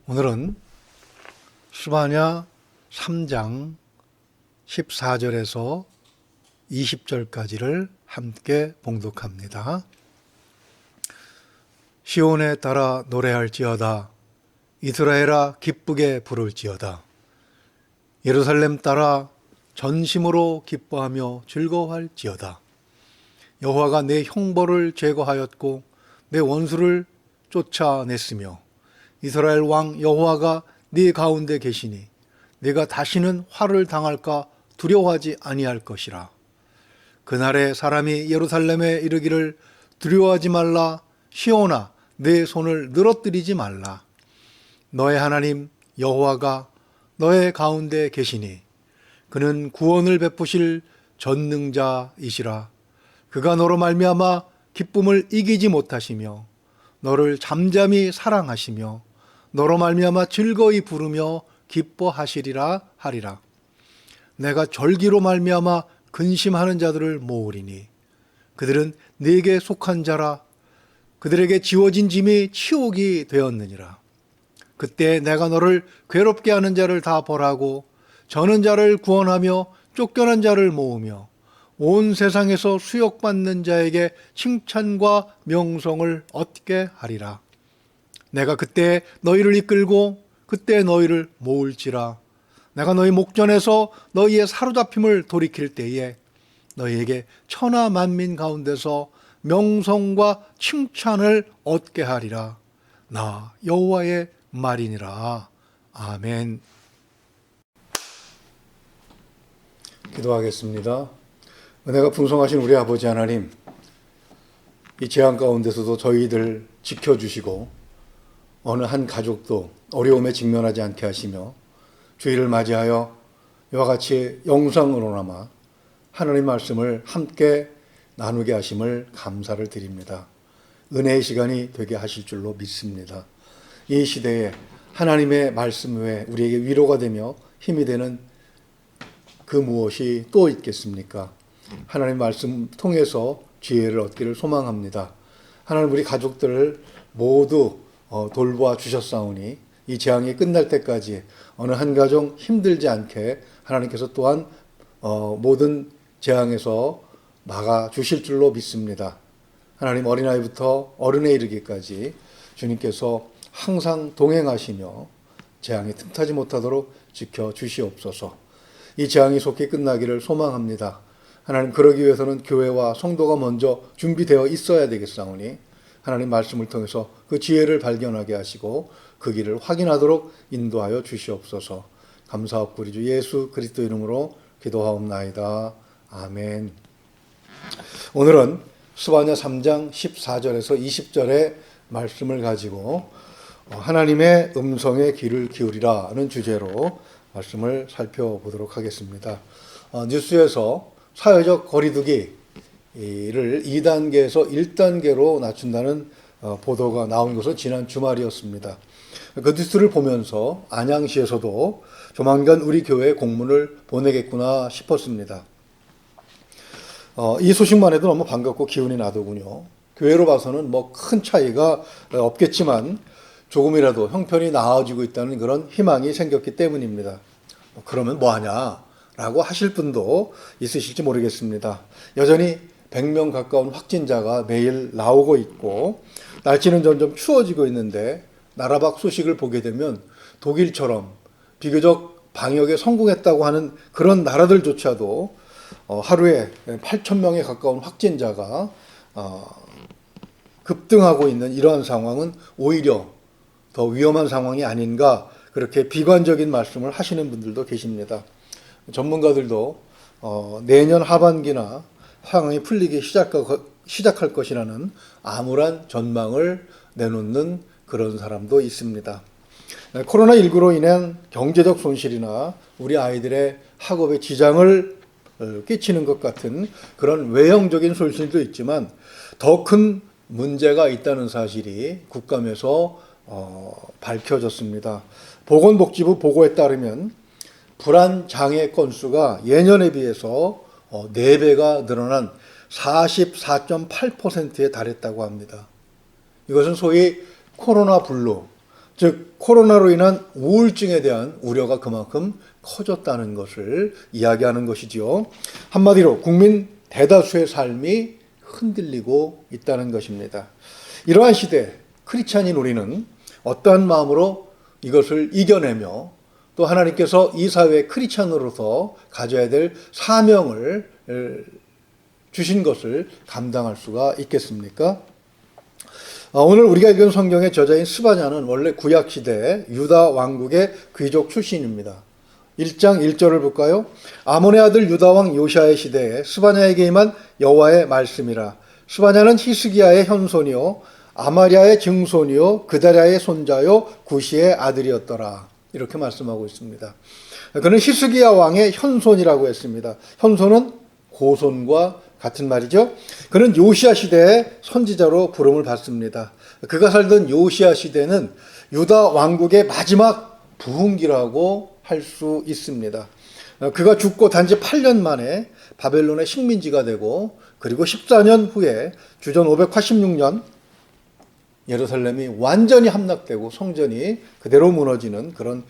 오늘은 스바냐 3장 14절에서 20절까지를 함께 봉독합니다. 시온에 따라 노래할지어다. 이스라엘아 기쁘게 부를지어다. 예루살렘 따라 전심으로 기뻐하며 즐거워할지어다. 여호와가 내 형벌을 제거하였고 내 원수를 쫓아냈으며 이스라엘 왕 여호와가 네 가운데 계시니 네가 다시는 화를 당할까 두려워하지 아니할 것이라. 그날에 사람이 예루살렘에 이르기를 두려워하지 말라. 시온아 내 손을 늘어뜨리지 말라. 너의 하나님 여호와가 너의 가운데 계시니 그는 구원을 베푸실 전능자이시라. 그가 너로 말미암아 기쁨을 이기지 못하시며 너를 잠잠히 사랑하시며 너로 말미암아 즐거이 부르며 기뻐하시리라 하리라. 내가 절기로 말미암아 근심하는 자들을 모으리니 그들은 네게 속한 자라. 그들에게 지워진 짐이 치욕이 되었느니라. 그때 내가 너를 괴롭게 하는 자를 다 벌하고 저는 자를 구원하며 쫓겨난 자를 모으며 온 세상에서 수욕받는 자에게 칭찬과 명성을 얻게 하리라. 내가 그때 너희를 이끌고 그때 너희를 모을지라. 내가 너희 목전에서 너희의 사로잡힘을 돌이킬 때에 너희에게 천하 만민 가운데서 명성과 칭찬을 얻게 하리라. 나 여호와의 말이니라. 아멘. 기도하겠습니다. 은혜가 풍성하신 우리 아버지 하나님, 이 재앙 가운데서도 저희들 지켜주시고 어느 한 가족도 어려움에 직면하지 않게 하시며 주일을 맞이하여 이와 같이 영상으로나마 하나님 말씀을 함께 나누게 하심을 감사를 드립니다. 은혜의 시간이 되게 하실 줄로 믿습니다. 이 시대에 하나님의 말씀 외에 우리에게 위로가 되며 힘이 되는 그 무엇이 또 있겠습니까? 하나님 말씀 통해서 지혜를 얻기를 소망합니다. 하나님 우리 가족들을 모두 돌보아 주셨사오니 이 재앙이 끝날 때까지 어느 한 가정 힘들지 않게 하나님께서 또한 모든 재앙에서 막아 주실 줄로 믿습니다. 하나님 어린아이부터 어른에 이르기까지 주님께서 항상 동행하시며 재앙이 틈타지 못하도록 지켜주시옵소서. 이 재앙이 속히 끝나기를 소망합니다. 하나님 그러기 위해서는 교회와 성도가 먼저 준비되어 있어야 되겠사오니 하나님 말씀을 통해서 그 지혜를 발견하게 하시고 그 길을 확인하도록 인도하여 주시옵소서. 감사하옵고 우리 주 예수 그리스도 이름으로 기도하옵나이다. 아멘. 오늘은 스바냐 3장 14절에서 20절의 말씀을 가지고 하나님의 음성에 귀를 기울이라는 주제로 말씀을 살펴보도록 하겠습니다. 뉴스에서 사회적 거리두기를 2단계에서 1단계로 낮춘다는 보도가 나온 것은 지난 주말이었습니다. 그 뉴스를 보면서 안양시에서도 조만간 우리 교회에 공문을 보내겠구나 싶었습니다. 이 소식만 해도 너무 반갑고 기운이 나더군요. 교회로 봐서는 뭐 큰 차이가 없겠지만 조금이라도 형편이 나아지고 있다는 그런 희망이 생겼기 때문입니다. 그러면 뭐하냐? 라고 하실 분도 있으실지 모르겠습니다. 여전히 100명 가까운 확진자가 매일 나오고 있고 날씨는 점점 추워지고 있는데 나라 밖 소식을 보게 되면 독일처럼 비교적 방역에 성공했다고 하는 그런 나라들조차도 하루에 8,000명에 가까운 확진자가 급등하고 있는 이러한 상황은 오히려 더 위험한 상황이 아닌가 그렇게 비관적인 말씀을 하시는 분들도 계십니다. 전문가들도 내년 하반기나 상황이 풀리기 시작할 것이라는 암울한 전망을 내놓는 그런 사람도 있습니다. 코로나19로 인한 경제적 손실이나 우리 아이들의 학업에 지장을 끼치는 것 같은 그런 외형적인 손실도 있지만 더 큰 문제가 있다는 사실이 국감에서 밝혀졌습니다. 보건복지부 보고에 따르면 불안장애 건수가 예년에 비해서 4배가 늘어난 44.8%에 달했다고 합니다. 이것은 소위 코로나 블루, 즉 코로나로 인한 우울증에 대한 우려가 그만큼 커졌다는 것을 이야기하는 것이지요. 한마디로 국민 대다수의 삶이 흔들리고 있다는 것입니다. 이러한 시대 크리스찬인 우리는 어떠한 마음으로 이것을 이겨내며 또 하나님께서 이 사회의 크리스찬으로서 가져야 될 사명을 주신 것을 감당할 수가 있겠습니까? 오늘 우리가 읽은 성경의 저자인 스바냐는 원래 구약시대 유다 왕국의 귀족 출신입니다. 1장 1절을 볼까요? 아몬의 아들 유다왕 요시아의 시대에 스바냐에게 임한 여호와의 말씀이라. 스바냐는 히스기야의 현손이요 아마랴의 증손이요 그다랴의 손자요 구시의 아들이었더라. 이렇게 말씀하고 있습니다. 그는 히스기야 왕의 현손이라고 했습니다. 현손은 고손과 같은 말이죠. 그는 요시야 시대의 선지자로 부름을 받습니다. 그가 살던 요시야 시대는 유다 왕국의 마지막 부흥기라고 할 수 있습니다. 그가 죽고 단지 8년 만에 바벨론의 식민지가 되고 그리고 14년 후에 주전 586년 예루살렘이 완전히 함락되고 성전이 그대로 무너지는 그런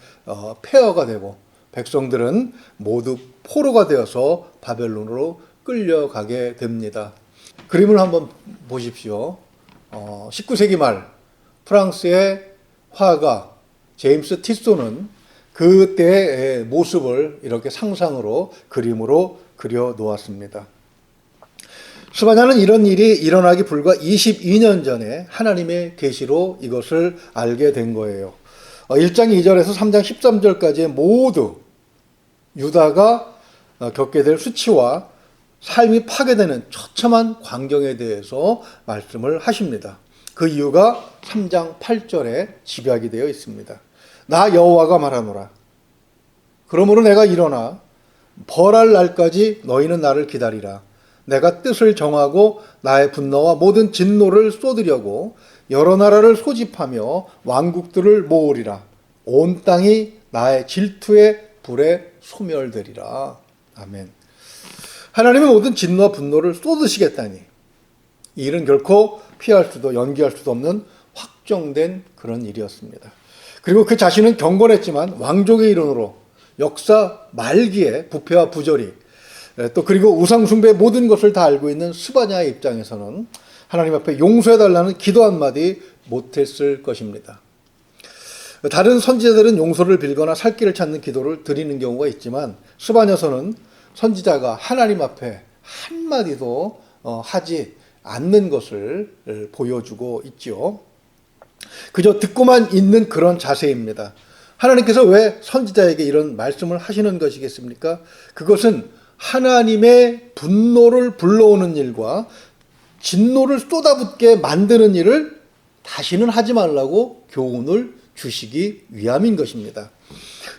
폐허가 되고 백성들은 모두 포로가 되어서 바벨론으로 끌려가게 됩니다. 그림을 한번 보십시오. 19세기 말 프랑스의 화가 제임스 티소는 그때의 모습을 이렇게 상상으로 그림으로 그려 놓았습니다. 스바냐는 이런 일이 일어나기 불과 22년 전에 하나님의 계시로 이것을 알게 된 거예요. 1장 2절에서 3장 13절까지 모두 유다가 겪게 될 수치와 삶이 파괴되는 처참한 광경에 대해서 말씀을 하십니다. 그 이유가 3장 8절에 집약이 되어 있습니다. 나 여호와가 말하노라. 그러므로 내가 일어나 벌할 날까지 너희는 나를 기다리라. 내가 뜻을 정하고 나의 분노와 모든 진노를 쏟으려고 여러 나라를 소집하며 왕국들을 모으리라. 온 땅이 나의 질투의 불에 소멸되리라. 아멘. 하나님은 모든 진노와 분노를 쏟으시겠다니 이 일은 결코 피할 수도 연기할 수도 없는 확정된 그런 일이었습니다. 그리고 그 자신은 경건했지만 왕족의 일원으로 역사 말기에 부패와 부조리 또 그리고 우상숭배의 모든 것을 다 알고 있는 스바냐의 입장에서는 하나님 앞에 용서해달라는 기도 한마디 못했을 것입니다. 다른 선지자들은 용서를 빌거나 살 길을 찾는 기도를 드리는 경우가 있지만 스바냐서는 선지자가 하나님 앞에 한마디도 하지 않는 것을 보여주고 있죠. 그저 듣고만 있는 그런 자세입니다. 하나님께서 왜 선지자에게 이런 말씀을 하시는 것이겠습니까? 그것은 하나님의 분노를 불러오는 일과 진노를 쏟아붓게 만드는 일을 다시는 하지 말라고 교훈을 주시기 위함인 것입니다.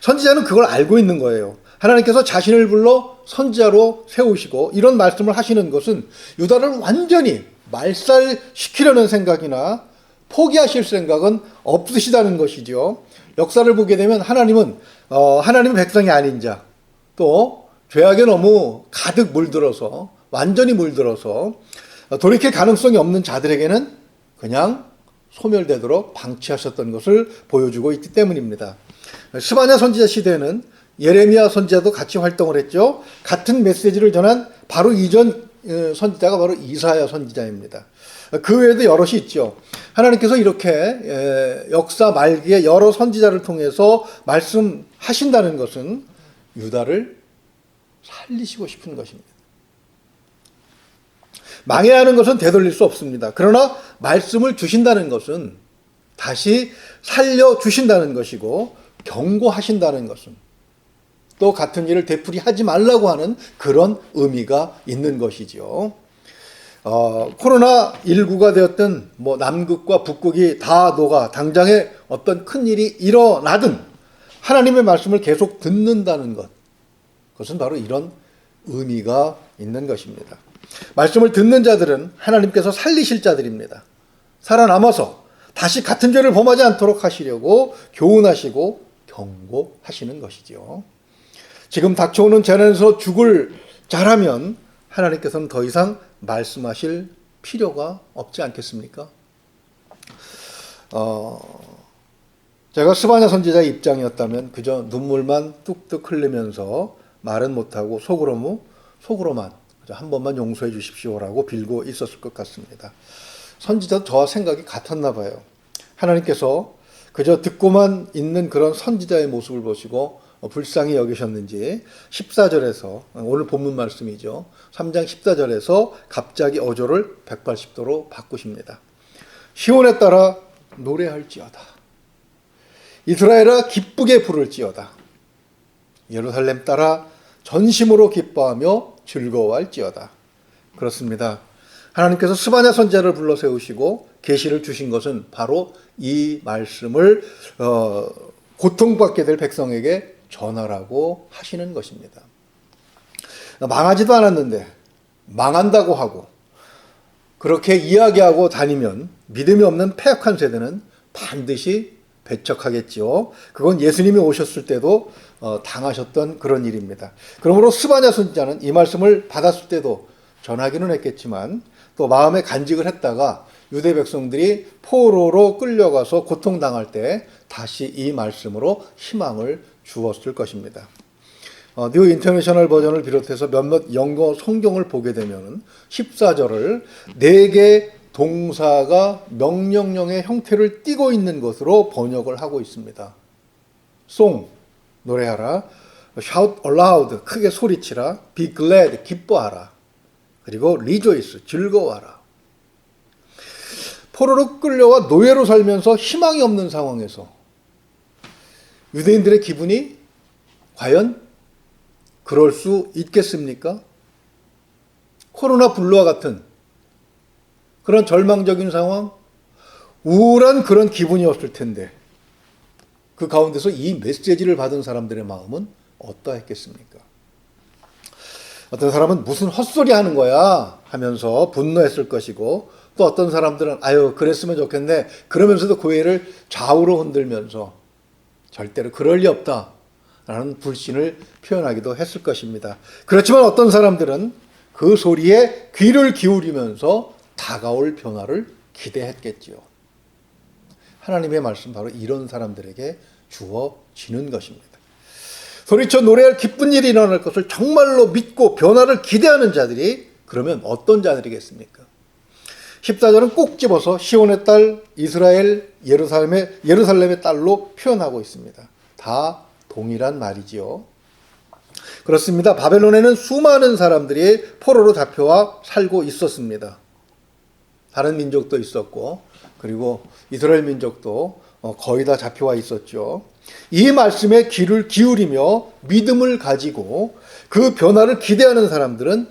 선지자는 그걸 알고 있는 거예요. 하나님께서 자신을 불러 선지자로 세우시고 이런 말씀을 하시는 것은 유다를 완전히 말살시키려는 생각이나 포기하실 생각은 없으시다는 것이죠. 역사를 보게 되면 하나님은 하나님의 백성이 아닌 자, 또 죄악에 너무 가득 물들어서 완전히 물들어서 돌이킬 가능성이 없는 자들에게는 그냥 소멸되도록 방치하셨던 것을 보여주고 있기 때문입니다. 스바냐 선지자 시대에는 예레미야 선지자도 같이 활동을 했죠. 같은 메시지를 전한 바로 이전 선지자가 바로 이사야 선지자입니다. 그 외에도 여럿이 있죠. 하나님께서 이렇게 역사 말기에 여러 선지자를 통해서 말씀하신다는 것은 유다를 살리시고 싶은 것입니다. 망해야 하는 것은 되돌릴 수 없습니다. 그러나 말씀을 주신다는 것은 다시 살려주신다는 것이고 경고하신다는 것은 또 같은 일을 되풀이 하지 말라고 하는 그런 의미가 있는 것이죠. 코로나19가 되었든 남극과 북극이 다 녹아 당장에 어떤 큰 일이 일어나든 하나님의 말씀을 계속 듣는다는 것, 그것은 바로 이런 의미가 있는 것입니다. 말씀을 듣는 자들은 하나님께서 살리실 자들입니다. 살아남아서 다시 같은 죄를 범하지 않도록 하시려고 교훈하시고 경고하시는 것이죠. 지금 닥쳐오는 재난에서 죽을 자라면 하나님께서는 더 이상 말씀하실 필요가 없지 않겠습니까? 제가 스바냐 선지자의 입장이었다면 그저 눈물만 뚝뚝 흘리면서 말은 못하고 속으로만 그저 한 번만 용서해 주십시오라고 빌고 있었을 것 같습니다. 선지자도 저와 생각이 같았나 봐요. 하나님께서 그저 듣고만 있는 그런 선지자의 모습을 보시고 불쌍히 여기셨는지 14절에서 오늘 본문 말씀이죠. 3장 14절에서 갑자기 어조를 180도로 바꾸십니다. 시온에 따라 노래할지어다. 이스라엘아 기쁘게 부를지어다. 예루살렘 따라 전심으로 기뻐하며 즐거워할지어다. 그렇습니다. 하나님께서 스바냐 선지자를 불러 세우시고 계시를 주신 것은 바로 이 말씀을 고통받게 될 백성에게 전하라고 하시는 것입니다. 망하지도 않았는데 망한다고 하고 그렇게 이야기하고 다니면 믿음이 없는 패역한 세대는 반드시 배척하겠지요. 그건 예수님이 오셨을 때도 당하셨던 그런 일입니다. 그러므로 스바냐 선지자는 이 말씀을 받았을 때도 전하기는 했겠지만 또 마음에 간직을 했다가 유대 백성들이 포로로 끌려가서 고통당할 때 다시 이 말씀으로 희망을 주었을 것입니다. 뉴 인터내셔널 버전을 비롯해서 몇몇 영어 성경을 보게 되면 14절을 4개 동사가 명령형의 형태를 띠고 있는 것으로 번역을 하고 있습니다. song, 노래하라. shout aloud, 크게 소리치라. be glad, 기뻐하라. 그리고 rejoice, 즐거워하라. 포로로 끌려와 노예로 살면서 희망이 없는 상황에서 유대인들의 기분이 과연 그럴 수 있겠습니까? 코로나 불루와 같은 그런 절망적인 상황, 우울한 그런 기분이었을 텐데 그 가운데서 이 메시지를 받은 사람들의 마음은 어떠했겠습니까? 어떤 사람은 무슨 헛소리 하는 거야 하면서 분노했을 것이고 또 어떤 사람들은 아유 그랬으면 좋겠네 그러면서도 고개를 좌우로 흔들면서 절대로 그럴 리 없다 라는 불신을 표현하기도 했을 것입니다. 그렇지만 어떤 사람들은 그 소리에 귀를 기울이면서 다가올 변화를 기대했겠지요. 하나님의 말씀 바로 이런 사람들에게 주어지는 것입니다. 소리쳐 노래할 기쁜 일이 일어날 것을 정말로 믿고 변화를 기대하는 자들이 그러면 어떤 자들이겠습니까? 14절은 꼭 집어서 시온의 딸 이스라엘 예루살렘의 딸로 표현하고 있습니다. 다 동일한 말이지요. 그렇습니다. 바벨론에는 수많은 사람들이 포로로 잡혀와 살고 있었습니다. 다른 민족도 있었고 그리고 이스라엘 민족도 거의 다 잡혀와 있었죠. 이 말씀에 귀를 기울이며 믿음을 가지고 그 변화를 기대하는 사람들은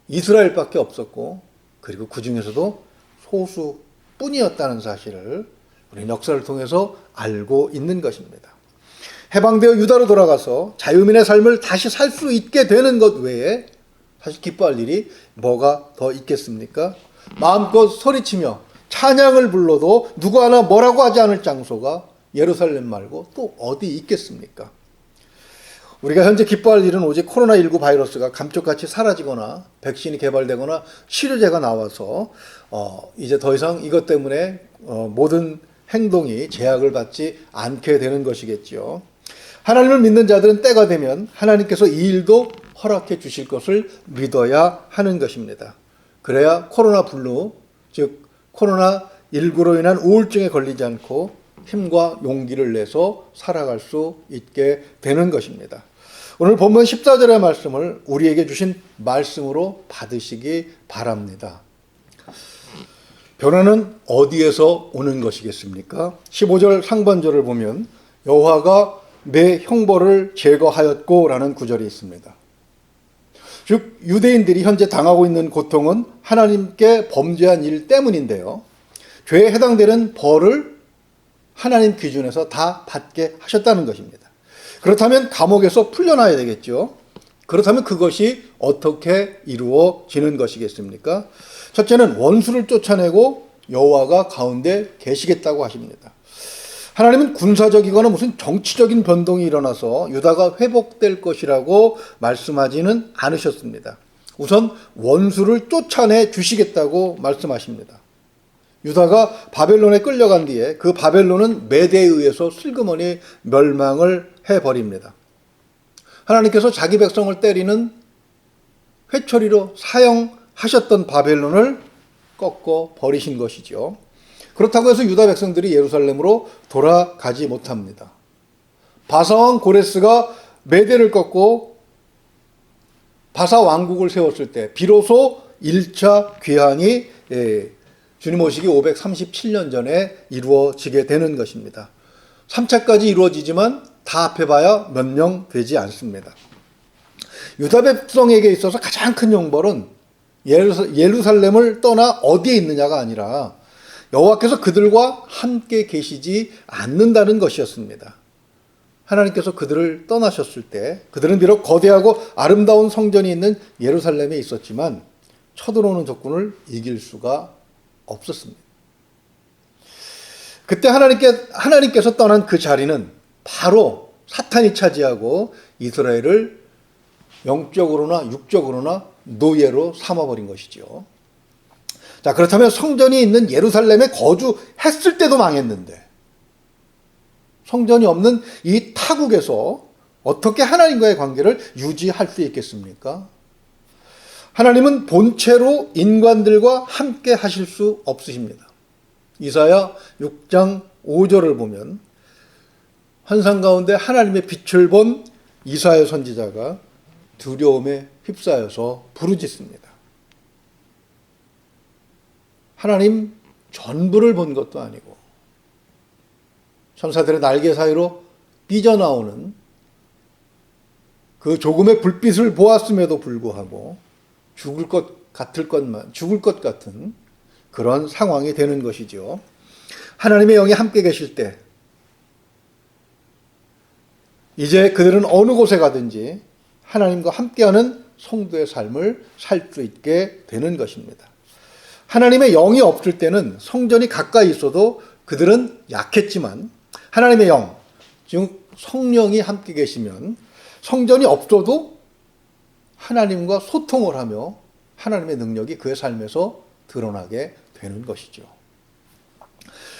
이스라엘밖에 없었고 그리고 그 중에서도 소수뿐이었다는 사실을 우리는 역사를 통해서 알고 있는 것입니다. 해방되어 유다로 돌아가서 자유민의 삶을 다시 살 수 있게 되는 것 외에 사실 기뻐할 일이 뭐가 더 있겠습니까? 마음껏 소리치며 찬양을 불러도 누구 하나 뭐라고 하지 않을 장소가 예루살렘 말고 또 어디 있겠습니까? 우리가 현재 기뻐할 일은 오직 코로나19 바이러스가 감쪽같이 사라지거나 백신이 개발되거나 치료제가 나와서 이제 더 이상 이것 때문에 모든 행동이 제약을 받지 않게 되는 것이겠지요. 하나님을 믿는 자들은 때가 되면 하나님께서 이 일도 허락해 주실 것을 믿어야 하는 것입니다. 그래야 코로나 블루, 즉 코로나19로 인한 우울증에 걸리지 않고 힘과 용기를 내서 살아갈 수 있게 되는 것입니다. 오늘 본문 14절의 말씀을 우리에게 주신 말씀으로 받으시기 바랍니다. 변화는 어디에서 오는 것이겠습니까? 15절 상반절을 보면 여호와가 내 형벌을 제거하였고 라는 구절이 있습니다. 즉 유대인들이 현재 당하고 있는 고통은 하나님께 범죄한 일 때문인데요. 죄에 해당되는 벌을 하나님 기준에서 다 받게 하셨다는 것입니다. 그렇다면 감옥에서 풀려나야 되겠죠. 그렇다면 그것이 어떻게 이루어지는 것이겠습니까? 첫째는 원수를 쫓아내고 여호와가 가운데 계시겠다고 하십니다. 하나님은 군사적이거나 무슨 정치적인 변동이 일어나서 유다가 회복될 것이라고 말씀하지는 않으셨습니다. 우선 원수를 쫓아내 주시겠다고 말씀하십니다. 유다가 바벨론에 끌려간 뒤에 그 바벨론은 메대에 의해서 슬그머니 멸망을 해버립니다. 하나님께서 자기 백성을 때리는 회초리로 사용하셨던 바벨론을 꺾어 버리신 것이죠. 그렇다고 해서 유다 백성들이 예루살렘으로 돌아가지 못합니다. 바사왕 고레스가 메대를 꺾고 바사 왕국을 세웠을 때 비로소 1차 귀환이 주님 오시기 537년 전에 이루어지게 되는 것입니다. 3차까지 이루어지지만 다 합해봐야 몇 명 되지 않습니다. 유다 백성에게 있어서 가장 큰 형벌은 예루살렘을 떠나 어디에 있느냐가 아니라 여호와께서 그들과 함께 계시지 않는다는 것이었습니다. 하나님께서 그들을 떠나셨을 때 그들은 비록 거대하고 아름다운 성전이 있는 예루살렘에 있었지만 쳐들어오는 적군을 이길 수가 없었습니다. 그때 하나님께서 떠난 그 자리는 바로 사탄이 차지하고 이스라엘을 영적으로나 육적으로나 노예로 삼아버린 것이죠. 자, 그렇다면 성전이 있는 예루살렘에 거주했을 때도 망했는데 성전이 없는 이 타국에서 어떻게 하나님과의 관계를 유지할 수 있겠습니까? 하나님은 본체로 인간들과 함께 하실 수 없으십니다. 이사야 6장 5절을 보면 환상 가운데 하나님의 빛을 본 이사야 선지자가 두려움에 휩싸여서 부르짖습니다. 하나님 전부를 본 것도 아니고 천사들의 날개 사이로 삐져나오는 그 조금의 불빛을 보았음에도 불구하고 죽을 것 같은 그런 상황이 되는 것이죠. 하나님의 영이 함께 계실 때 이제 그들은 어느 곳에 가든지 하나님과 함께하는 성도의 삶을 살 수 있게 되는 것입니다. 하나님의 영이 없을 때는 성전이 가까이 있어도 그들은 약했지만 하나님의 영, 즉 성령이 함께 계시면 성전이 없어도 하나님과 소통을 하며 하나님의 능력이 그의 삶에서 드러나게 되는 것이죠.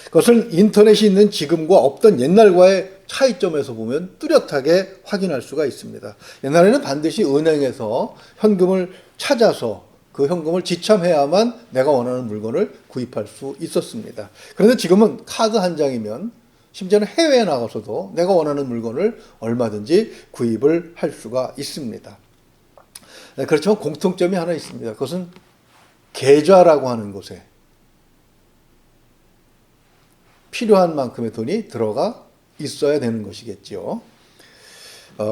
그것을 인터넷이 있는 지금과 없던 옛날과의 차이점에서 보면 뚜렷하게 확인할 수가 있습니다. 옛날에는 반드시 은행에서 현금을 찾아서 그 현금을 지참해야만 내가 원하는 물건을 구입할 수 있었습니다. 그런데 지금은 카드 한 장이면 심지어는 해외에 나가서도 내가 원하는 물건을 얼마든지 구입을 할 수가 있습니다. 그렇지만 공통점이 하나 있습니다. 그것은 계좌라고 하는 곳에 필요한 만큼의 돈이 들어가 있어야 되는 것이겠죠.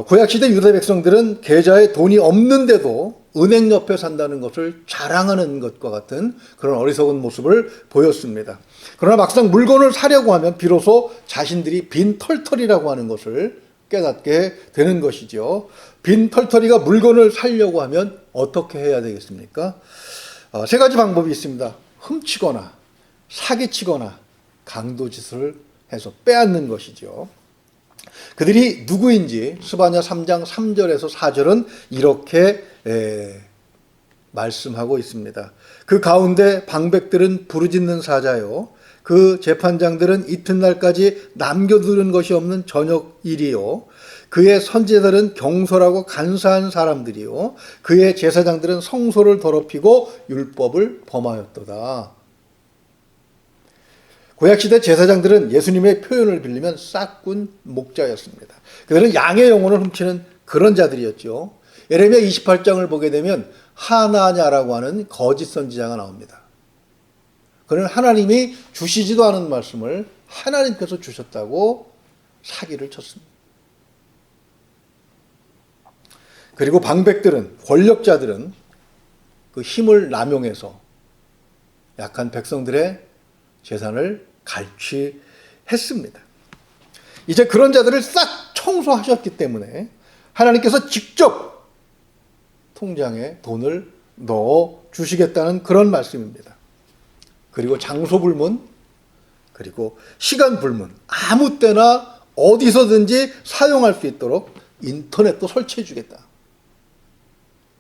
구약시대 유다 백성들은 계좌에 돈이 없는데도 은행 옆에 산다는 것을 자랑하는 것과 같은 그런 어리석은 모습을 보였습니다. 그러나 막상 물건을 사려고 하면 비로소 자신들이 빈 털털이라고 하는 것을 깨닫게 되는 것이죠. 빈 털털이가 물건을 사려고 하면 어떻게 해야 되겠습니까? 세 가지 방법이 있습니다. 훔치거나 사기치거나 강도짓을 해서 빼앗는 것이죠. 그들이 누구인지 스바냐 3장 3절에서 4절은 이렇게 말씀하고 있습니다. 그 가운데 방백들은 부르짖는 사자요, 그 재판장들은 이튿날까지 남겨두는 것이 없는 저녁 일이요, 그의 선지자들은 경솔하고 간사한 사람들이요, 그의 제사장들은 성소를 더럽히고 율법을 범하였도다. 구약시대 제사장들은 예수님의 표현을 빌리면 싹군 목자였습니다. 그들은 양의 영혼을 훔치는 그런 자들이었죠. 예레미야 28장을 보게 되면 하나냐라고 하는 거짓 선지자가 나옵니다. 그는 하나님이 주시지도 않은 말씀을 하나님께서 주셨다고 사기를 쳤습니다. 그리고 방백들은, 권력자들은 그 힘을 남용해서 약한 백성들의 재산을 갈취했습니다. 이제 그런 자들을 싹 청소하셨기 때문에 하나님께서 직접 통장에 돈을 넣어 주시겠다는 그런 말씀입니다. 그리고 장소 불문, 그리고 시간 불문, 아무 때나 어디서든지 사용할 수 있도록 인터넷도 설치해 주겠다.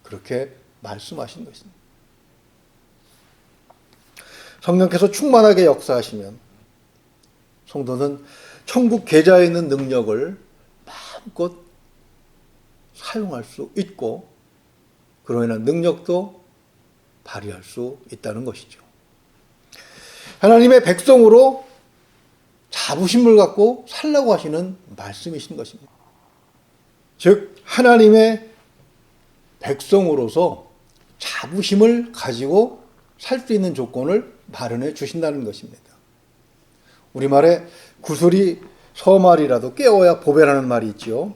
그렇게 말씀하신 것입니다. 성령께서 충만하게 역사하시면 성도는 천국 계좌에 있는 능력을 마음껏 사용할 수 있고 그로 인한 능력도 발휘할 수 있다는 것이죠. 하나님의 백성으로 자부심을 갖고 살라고 하시는 말씀이신 것입니다. 즉 하나님의 백성으로서 자부심을 가지고 살 수 있는 조건을 마련해 주신다는 것입니다. 우리말에 구슬이 서말이라도 깨어야 보배라는 말이 있죠.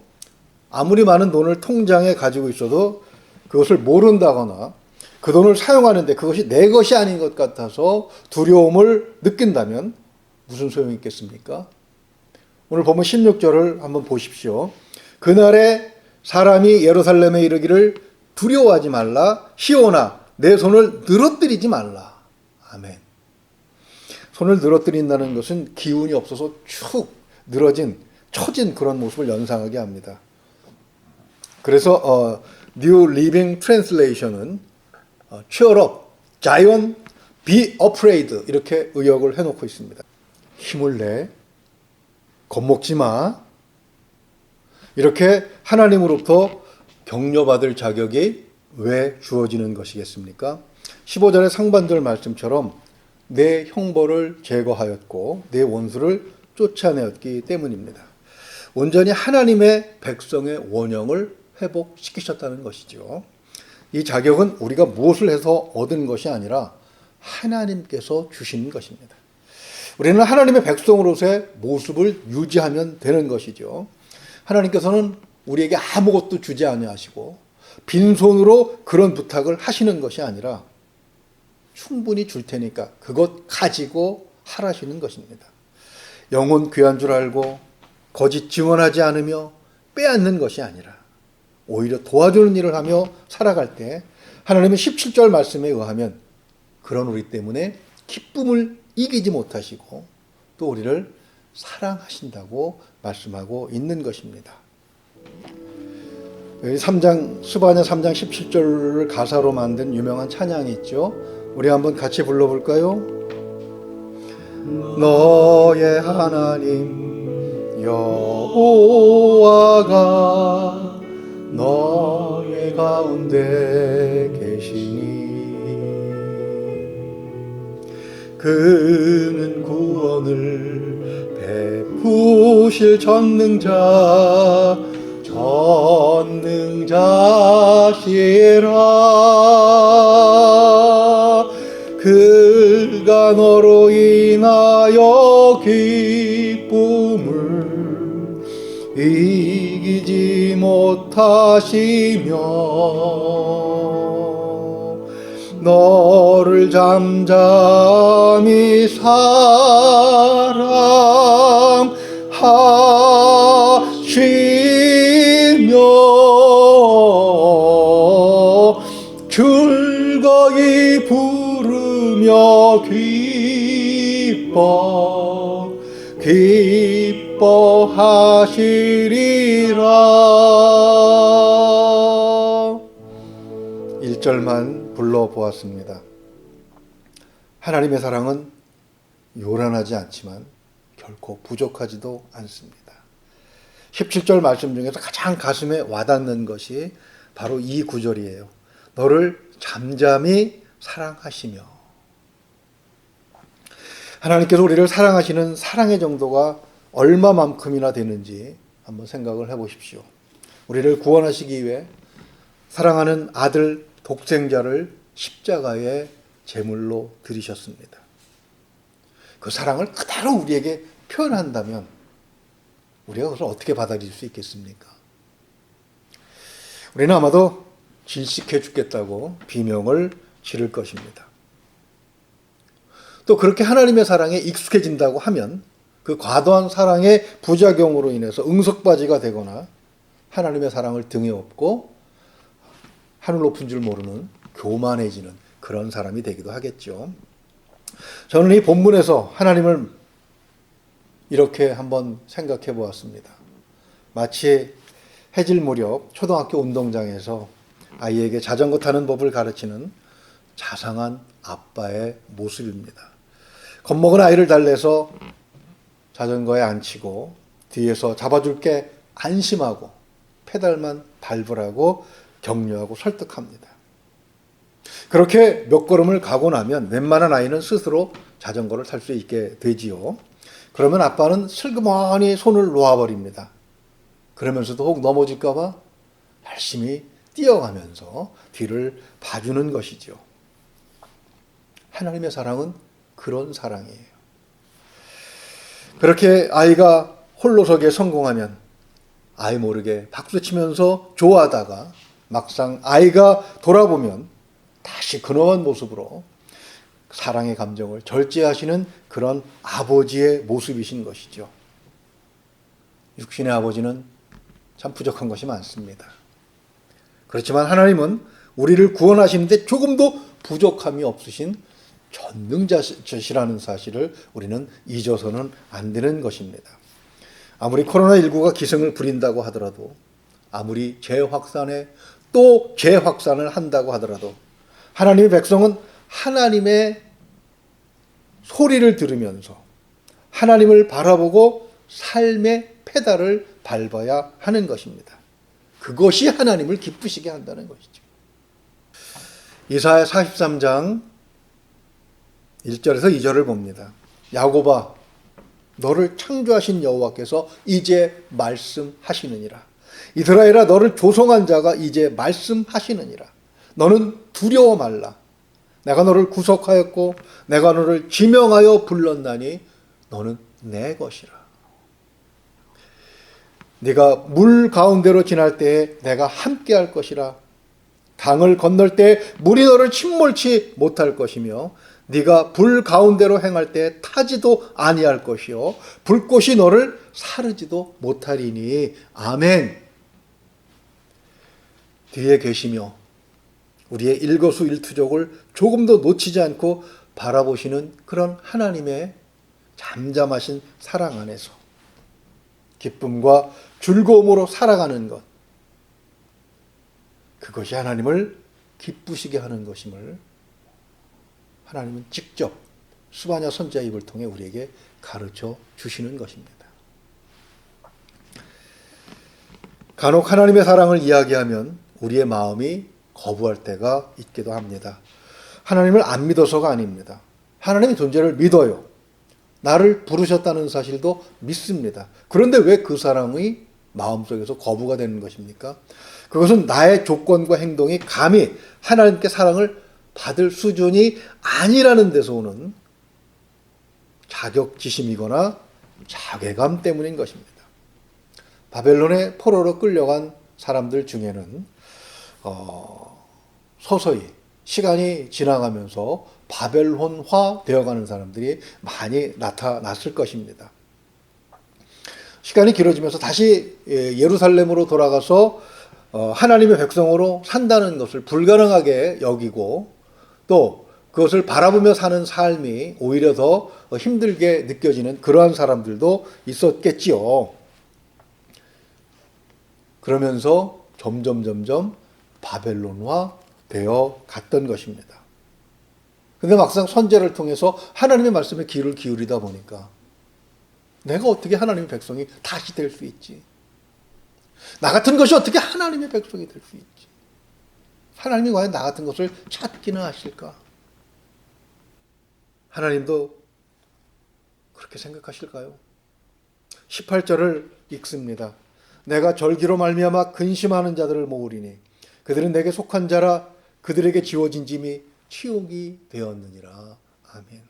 아무리 많은 돈을 통장에 가지고 있어도 그것을 모른다거나 그 돈을 사용하는데 그것이 내 것이 아닌 것 같아서 두려움을 느낀다면 무슨 소용이 있겠습니까? 오늘 보면 16절을 한번 보십시오. 그날에 사람이 예루살렘에 이르기를 두려워하지 말라. 시온아 내 손을 늘어뜨리지 말라. 아멘. 손을 늘어뜨린다는 것은 기운이 없어서 축 늘어진 처진 그런 모습을 연상하게 합니다. 그래서 New Living Translation은 Cheer up, Zion, be afraid 이렇게 의역을 해놓고 있습니다. 힘을 내, 겁먹지 마. 이렇게 하나님으로부터 격려받을 자격이 왜 주어지는 것이겠습니까? 15절의 상반절 말씀처럼 내 형벌을 제거하였고 내 원수를 쫓아내었기 때문입니다. 온전히 하나님의 백성의 원형을 회복시키셨다는 것이죠. 이 자격은 우리가 무엇을 해서 얻은 것이 아니라 하나님께서 주신 것입니다. 우리는 하나님의 백성으로서의 모습을 유지하면 되는 것이죠. 하나님께서는 우리에게 아무것도 주지 아니하시고 빈손으로 그런 부탁을 하시는 것이 아니라 충분히 줄 테니까 그것 가지고 하라시는 것입니다. 영혼 귀한 줄 알고 거짓 증언하지 않으며 빼앗는 것이 아니라 오히려 도와주는 일을 하며 살아갈 때 하나님의 17절 말씀에 의하면 그런 우리 때문에 기쁨을 이기지 못하시고 또 우리를 사랑하신다고 말씀하고 있는 것입니다. 여기 3장 스바냐 3장 17절을 가사로 만든 유명한 찬양이 있죠. 우리 한번 같이 불러볼까요? 너의 하나님 여호와가 너의 가운데 계시니 그는 구원을 베푸실 전능자시라. 그가 너로 인하여 기쁨을 이기지 못하시며 너를 잠잠히 사랑하시며 즐거이 부르며 기뻐하시리라. 1절만 불러보았습니다. 하나님의 사랑은 요란하지 않지만 결코 부족하지도 않습니다. 17절 말씀 중에서 가장 가슴에 와닿는 것이 바로 이 구절이에요. 너를 잠잠히 사랑하시며. 하나님께서 우리를 사랑하시는 사랑의 정도가 얼마만큼이나 되는지 한번 생각을 해보십시오. 우리를 구원하시기 위해 사랑하는 아들 독생자를 십자가에 제물로 드리셨습니다. 그 사랑을 그대로 우리에게 표현한다면 우리가 그것을 어떻게 받아들일 수 있겠습니까? 우리는 아마도 질식해 죽겠다고 비명을 지를 것입니다. 또 그렇게 하나님의 사랑에 익숙해진다고 하면 그 과도한 사랑의 부작용으로 인해서 응석바지가 되거나 하나님의 사랑을 등에 업고 하늘 높은 줄 모르는 교만해지는 그런 사람이 되기도 하겠죠. 저는 이 본문에서 하나님을 이렇게 한번 생각해 보았습니다. 마치 해질 무렵 초등학교 운동장에서 아이에게 자전거 타는 법을 가르치는 자상한 아빠의 모습입니다. 겁먹은 아이를 달래서 자전거에 앉히고 뒤에서 잡아줄게 안심하고 페달만 밟으라고 격려하고 설득합니다. 그렇게 몇 걸음을 가고 나면 웬만한 아이는 스스로 자전거를 탈 수 있게 되지요. 그러면 아빠는 슬그머니 손을 놓아버립니다. 그러면서도 혹 넘어질까 봐 열심히 뛰어가면서 뒤를 봐주는 것이죠. 하나님의 사랑은 그런 사랑이에요. 그렇게 아이가 홀로서기에 성공하면 아이 모르게 박수치면서 좋아하다가 막상 아이가 돌아보면 다시 근엄한 모습으로 사랑의 감정을 절제하시는 그런 아버지의 모습이신 것이죠. 육신의 아버지는 참 부족한 것이 많습니다. 그렇지만 하나님은 우리를 구원하시는데 조금도 부족함이 없으신 전능자시라는 사실을 우리는 잊어서는 안 되는 것입니다. 아무리 코로나19가 기승을 부린다고 하더라도, 아무리 재확산에 또 재확산을 한다고 하더라도 하나님의 백성은 하나님의 소리를 들으면서 하나님을 바라보고 삶의 페달을 밟아야 하는 것입니다. 그것이 하나님을 기쁘시게 한다는 것이죠. 이사야 43장 1절에서 2절을 봅니다. 야곱아, 너를 창조하신 여호와께서 이제 말씀하시느니라. 이스라엘아, 너를 조성한 자가 이제 말씀하시느니라. 너는 두려워 말라. 내가 너를 구속하였고 내가 너를 지명하여 불렀나니 너는 내 것이라. 네가 물 가운데로 지날 때에 내가 함께할 것이라. 강을 건널 때 물이 너를 침몰치 못할 것이며 네가 불 가운데로 행할 때 타지도 아니할 것이요 불꽃이 너를 사르지도 못하리니. 아멘. 뒤에 계시며 우리의 일거수일투족을 조금도 놓치지 않고 바라보시는 그런 하나님의 잠잠하신 사랑 안에서 기쁨과 즐거움으로 살아가는 것, 그것이 하나님을 기쁘시게 하는 것임을 하나님은 직접 스바냐 선지자의 입을 통해 우리에게 가르쳐 주시는 것입니다. 간혹 하나님의 사랑을 이야기하면 우리의 마음이 거부할 때가 있기도 합니다. 하나님을 안 믿어서가 아닙니다. 하나님의 존재를 믿어요. 나를 부르셨다는 사실도 믿습니다. 그런데 왜 그 사랑이 마음속에서 거부가 되는 것입니까? 그것은 나의 조건과 행동이 감히 하나님께 사랑을 받을 수준이 아니라는 데서 오는 자격지심이거나 자괴감 때문인 것입니다. 바벨론의 포로로 끌려간 사람들 중에는 서서히 시간이 지나가면서 바벨론화 되어가는 사람들이 많이 나타났을 것입니다. 시간이 길어지면서 다시 예루살렘으로 돌아가서 하나님의 백성으로 산다는 것을 불가능하게 여기고 또 그것을 바라보며 사는 삶이 오히려 더 힘들게 느껴지는 그러한 사람들도 있었겠지요. 그러면서 점점 바벨론화 되어 갔던 것입니다. 근데 막상 선제를 통해서 하나님의 말씀에 귀를 기울이다 보니까 내가 어떻게 하나님의 백성이 다시 될 수 있지? 나 같은 것이 어떻게 하나님의 백성이 될 수 있지? 하나님이 과연 나 같은 것을 찾기는 하실까? 하나님도 그렇게 생각하실까요? 18절을 읽습니다. 내가 절기로 말미암아 근심하는 자들을 모으리니 그들은 내게 속한 자라. 그들에게 지워진 짐이 치욕이 되었느니라. 아멘.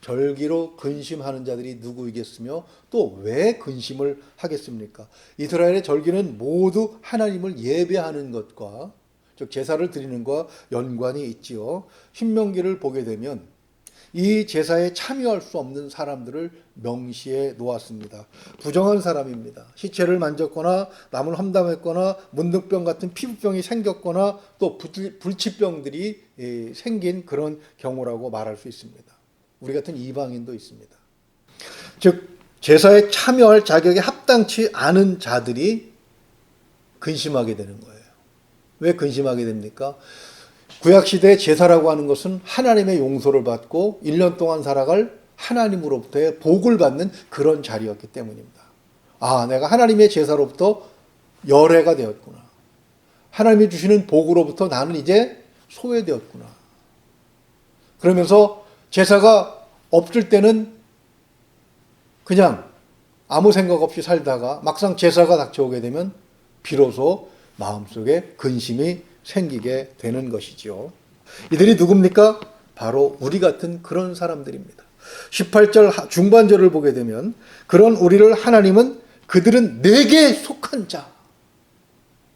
절기로 근심하는 자들이 누구이겠으며 또 왜 근심을 하겠습니까? 이스라엘의 절기는 모두 하나님을 예배하는 것과 즉 제사를 드리는 것과 연관이 있지요. 신명기를 보게 되면 이 제사에 참여할 수 없는 사람들을 명시해 놓았습니다. 부정한 사람입니다. 시체를 만졌거나 남을 험담했거나 문둥병 같은 피부병이 생겼거나 또 불치병들이 생긴 그런 경우라고 말할 수 있습니다. 우리 같은 이방인도 있습니다. 즉 제사에 참여할 자격에 합당치 않은 자들이 근심하게 되는 거예요. 왜 근심하게 됩니까? 구약시대의 제사라고 하는 것은 하나님의 용서를 받고 1년 동안 살아갈 하나님으로부터의 복을 받는 그런 자리였기 때문입니다. 아, 내가 하나님의 제사로부터 열애가 되었구나. 하나님이 주시는 복으로부터 나는 이제 소외되었구나. 그러면서 제사가 없을 때는 그냥 아무 생각 없이 살다가 막상 제사가 닥쳐오게 되면 비로소 마음속에 근심이 생기게 되는 것이지요. 이들이 누굽니까? 바로 우리 같은 그런 사람들입니다. 18절 중반절을 보게 되면 그런 우리를 하나님은 그들은 내게 속한 자,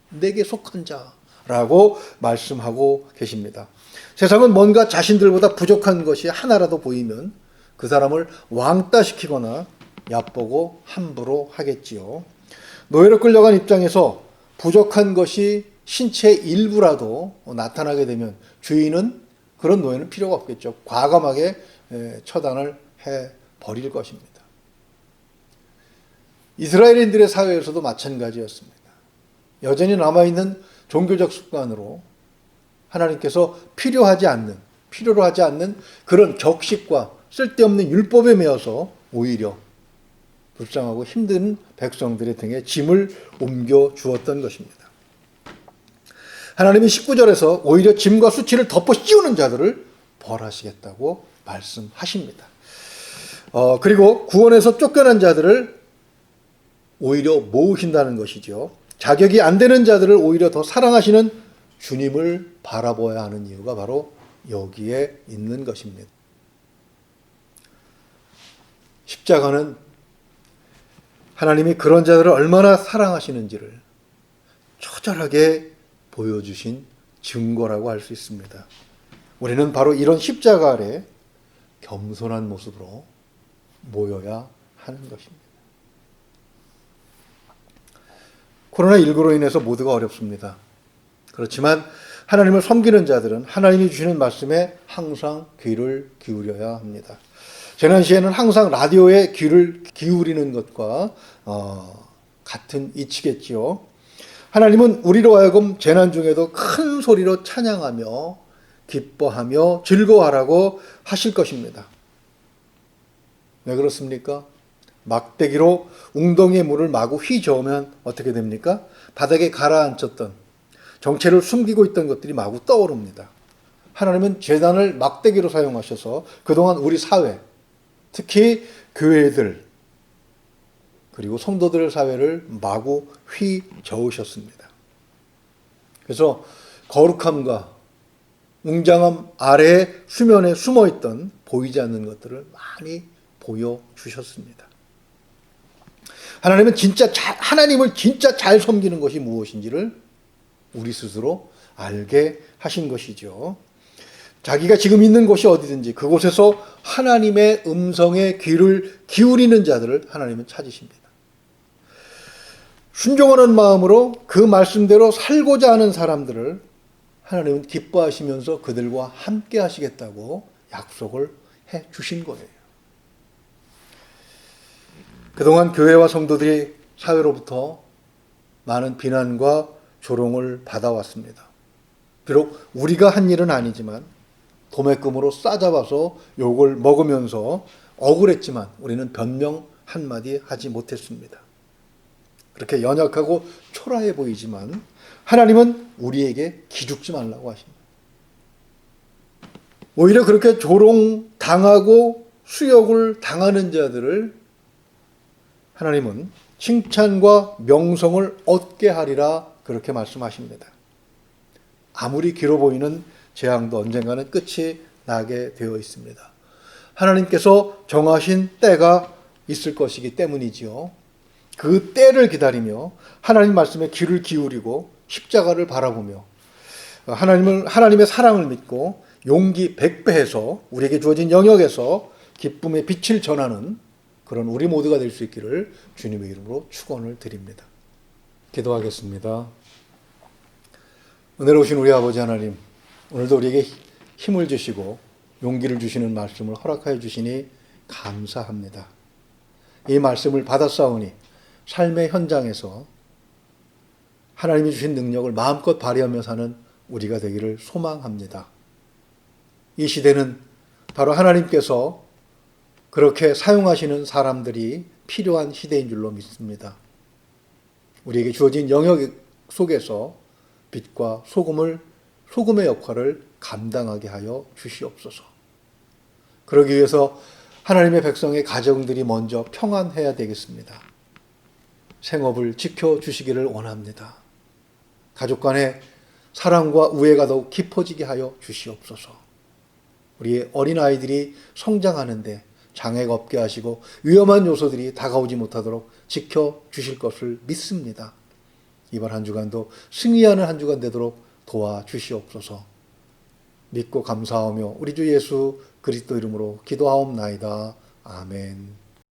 내게 속한 자라고 말씀하고 계십니다. 세상은 뭔가 자신들보다 부족한 것이 하나라도 보이면 그 사람을 왕따시키거나 얕보고 함부로 하겠지요. 노예로 끌려간 입장에서 부족한 것이 신체의 일부라도 나타나게 되면 주인은 그런 노예는 필요가 없겠죠. 과감하게 처단을 해버릴 것입니다. 이스라엘인들의 사회에서도 마찬가지였습니다. 여전히 남아있는 종교적 습관으로 하나님께서 필요로 하지 않는 그런 격식과 쓸데없는 율법에 매여서 오히려 불쌍하고 힘든 백성들의 등에 짐을 옮겨 주었던 것입니다. 하나님이 19절에서 오히려 짐과 수치를 덮어 씌우는 자들을 벌하시겠다고 말씀하십니다. 그리고 구원에서 쫓겨난 자들을 오히려 모으신다는 것이죠. 자격이 안 되는 자들을 오히려 더 사랑하시는 주님을 바라보아야 하는 이유가 바로 여기에 있는 것입니다. 십자가는 하나님이 그런 자들을 얼마나 사랑하시는지를 처절하게 보여주신 증거라고 할 수 있습니다. 우리는 바로 이런 십자가 아래 겸손한 모습으로 모여야 하는 것입니다. 코로나19로 인해서 모두가 어렵습니다. 그렇지만 하나님을 섬기는 자들은 하나님이 주시는 말씀에 항상 귀를 기울여야 합니다. 재난 시에는 항상 라디오에 귀를 기울이는 것과 같은 이치겠지요. 하나님은 우리로 하여금 재난 중에도 큰 소리로 찬양하며 기뻐하며 즐거워하라고 하실 것입니다. 왜 그렇습니까? 막대기로 웅덩이의 물을 마구 휘저으면 어떻게 됩니까? 바닥에 가라앉혔던 정체를 숨기고 있던 것들이 마구 떠오릅니다. 하나님은 재난을 막대기로 사용하셔서 그동안 우리 사회, 특히 교회들 그리고 성도들 사회를 마구 휘저으셨습니다. 그래서 거룩함과 웅장함 아래에 수면에 숨어있던 보이지 않는 것들을 많이 보여주셨습니다. 하나님은 하나님을 진짜 잘 섬기는 것이 무엇인지를 우리 스스로 알게 하신 것이죠. 자기가 지금 있는 곳이 어디든지 그곳에서 하나님의 음성에 귀를 기울이는 자들을 하나님은 찾으십니다. 순종하는 마음으로 그 말씀대로 살고자 하는 사람들을 하나님은 기뻐하시면서 그들과 함께 하시겠다고 약속을 해 주신 거예요. 그동안 교회와 성도들이 사회로부터 많은 비난과 조롱을 받아왔습니다. 비록 우리가 한 일은 아니지만 도매금으로 싸잡아서 욕을 먹으면서 억울했지만 우리는 변명 한마디 하지 못했습니다. 그렇게 연약하고 초라해 보이지만 하나님은 우리에게 기죽지 말라고 하십니다. 오히려 그렇게 조롱당하고 수욕을 당하는 자들을 하나님은 칭찬과 명성을 얻게 하리라 그렇게 말씀하십니다. 아무리 길어 보이는 재앙도 언젠가는 끝이 나게 되어 있습니다. 하나님께서 정하신 때가 있을 것이기 때문이지요. 그 때를 기다리며 하나님 말씀에 귀를 기울이고 십자가를 바라보며 하나님의 사랑을 믿고 용기 백배해서 우리에게 주어진 영역에서 기쁨의 빛을 전하는 그런 우리 모두가 될 수 있기를 주님의 이름으로 축원을 드립니다. 기도하겠습니다. 은혜로 오신 우리 아버지 하나님, 오늘도 우리에게 힘을 주시고 용기를 주시는 말씀을 허락하여 주시니 감사합니다. 이 말씀을 받았사오니 삶의 현장에서 하나님이 주신 능력을 마음껏 발휘하며 사는 우리가 되기를 소망합니다. 이 시대는 바로 하나님께서 그렇게 사용하시는 사람들이 필요한 시대인 줄로 믿습니다. 우리에게 주어진 영역 속에서 빛과 소금의 역할을 감당하게 하여 주시옵소서. 그러기 위해서 하나님의 백성의 가정들이 먼저 평안해야 되겠습니다. 생업을 지켜주시기를 원합니다. 가족 간의 사랑과 우애가 더욱 깊어지게 하여 주시옵소서. 우리의 어린아이들이 성장하는데 장애가 없게 하시고 위험한 요소들이 다가오지 못하도록 지켜주실 것을 믿습니다. 이번 한 주간도 승리하는 한 주간 되도록 도와주시옵소서. 믿고 감사하며 우리 주 예수 그리스도 이름으로 기도하옵나이다. 아멘.